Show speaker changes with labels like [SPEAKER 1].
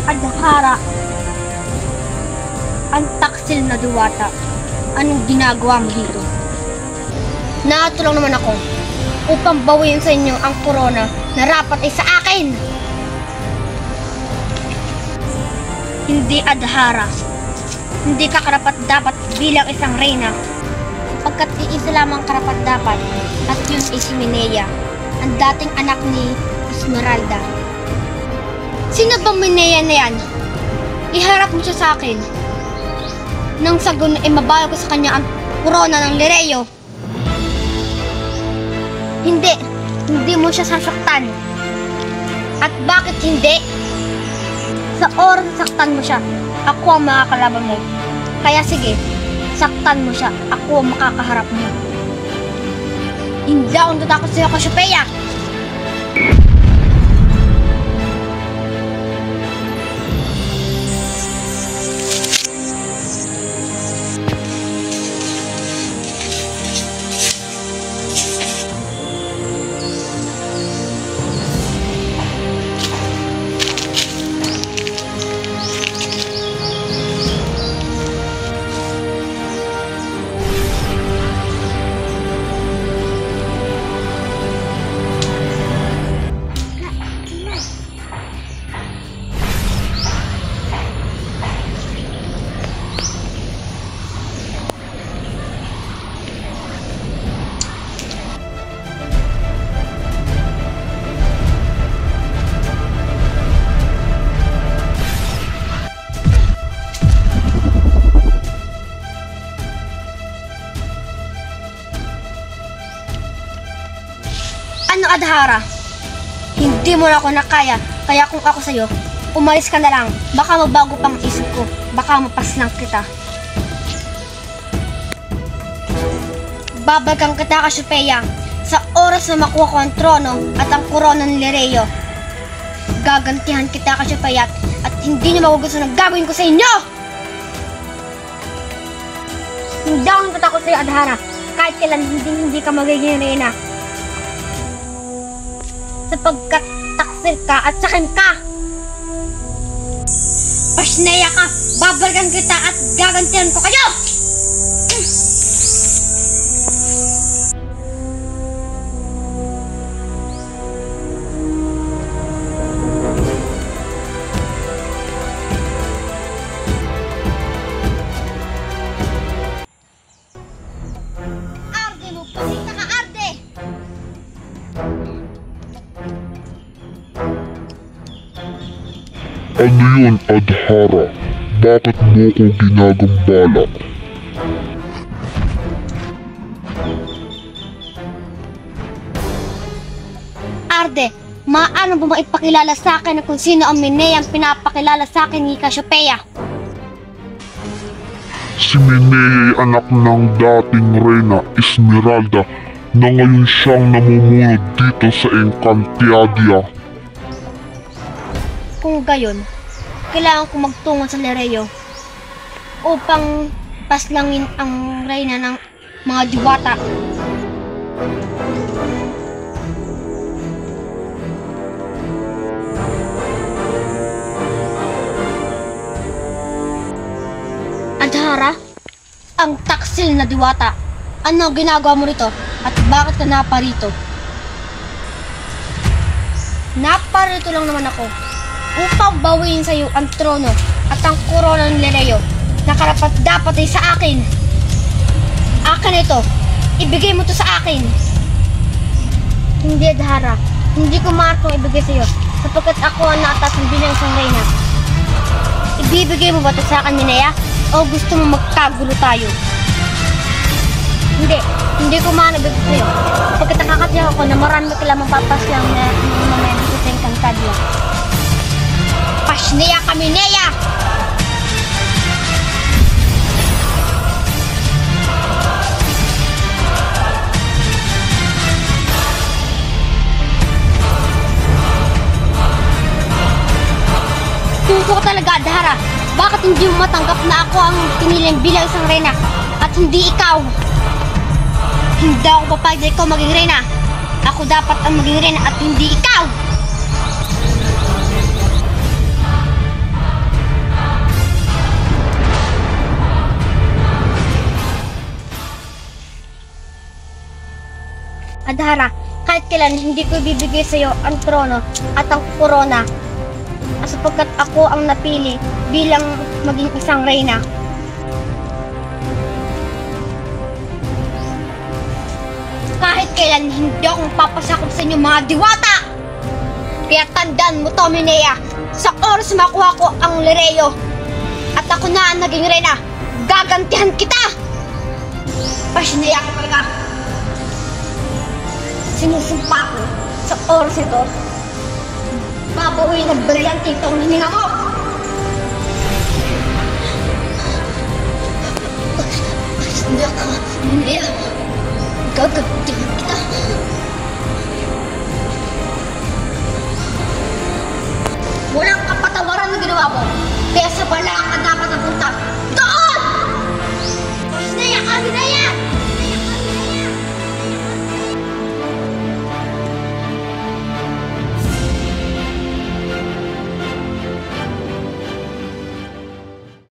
[SPEAKER 1] Adhara, ang taksil na diwata, anong ginagawa mo dito? Natulong naman ako upang bawiin sa inyo ang korona na rapat ay sa akin. Hindi, Adhara. Hindi ka karapat-dapat bilang isang reyna. Pagkat iisa lamang karapat-dapat at yun ay si Minea, ang dating anak ni Esmeralda. Sino bang Minea na yan? Iharap mo siya sa akin. Nang sa guno ay mabayo ko sa kanya ang korona ng Lireo. Hindi mo siya sasaktan. At bakit hindi? Sa oras na saktan mo siya, ako ang makakalaban mo. Kaya sige, saktan mo siya, ako ang makakaharap mo. Hindi ako natakot sa'yo, Cassiopeia! Ano, Adhara? Hindi mo na ako nakaya, kaya kung ako sa'yo, umalis ka na lang. Baka magbago pang isip ko, baka mapaslang kita. Babagkan kita, Cassiopeia, sa oras na makuha ko ang trono at ang korona ng Lireo. Gagantihan kita, Cassiopeia, at hindi niyo magugustuhan ang gagawin ko sa inyo! Hindi ako natatakot sa'yo, Adhara. Kahit kailan hindi ka magiging reyna. Sapagkat taksil ka at sakin ka. Pasneya ka, babalikan kita at gagantihan ko kayo! Arde mo, pasita ka, Arde!
[SPEAKER 2] Ano yun, Adhara? Bakit mo ko ginagambala?
[SPEAKER 1] Arde, maano mo maipakilala sa akin na kung sino ang Minea ang pinapakilala sa akin ni Cassiopeia?
[SPEAKER 2] Si Minea ay anak ng dating reyna Esmeralda na ngayon siyang namumuno dito sa Encantadia.
[SPEAKER 1] Kung gayon, kailangan ko magtungo sa Lireo upang paslangin ang reyna ng mga diwata. Adhara, ang taksil na diwata, ano ginagawa mo rito at bakit ka naparito? Naparito lang naman ako upang bawiin sa iyo ang trono at ang korona ng Lireo na karapat-dapat ay sa akin. Akin ito. Ibigay mo to sa akin. Hindi, Adhara. Hindi ko maaari kong ibigay sa iyo sapagkat ako ang naatas ng bilang isang reyna. Ibibigay mo ba ito sa akin, Minea? O gusto mo magkagulo tayo? Hindi ko maaari ibigay sa iyo sapagkat nakakatiyak ako na marami ka lamang papaslang na mamaya dito sa Encantadia. Pasneya ka, Minea! Tuso ka talaga, Adhara. Bakit hindi mo matanggap na ako ang piniling bilang isang reyna at hindi ikaw? Hindi ako papayag na ikaw maging reyna. Ako dapat ang maging reyna at hindi ikaw! Adhara, kahit kailan hindi ko ibibigay sa iyo ang trono at ang korona sapagkat ako ang napili bilang maging isang reyna. Kahit kailan hindi akong papasakop sa inyo mga diwata! Kaya tandaan mo to, Minea, sa oras makuha ko ang Lireo at ako na ang naging reyna, gagantihan kita! Pashinaya ko talaga. Sinusumpa ko sa oras ito. Babawiin ng brilyante itong hininga mo! Pashinaya ka, Minea. Gagantihan kita. Walang kapatawaran na ginawa mo. Kaya sa bala ka na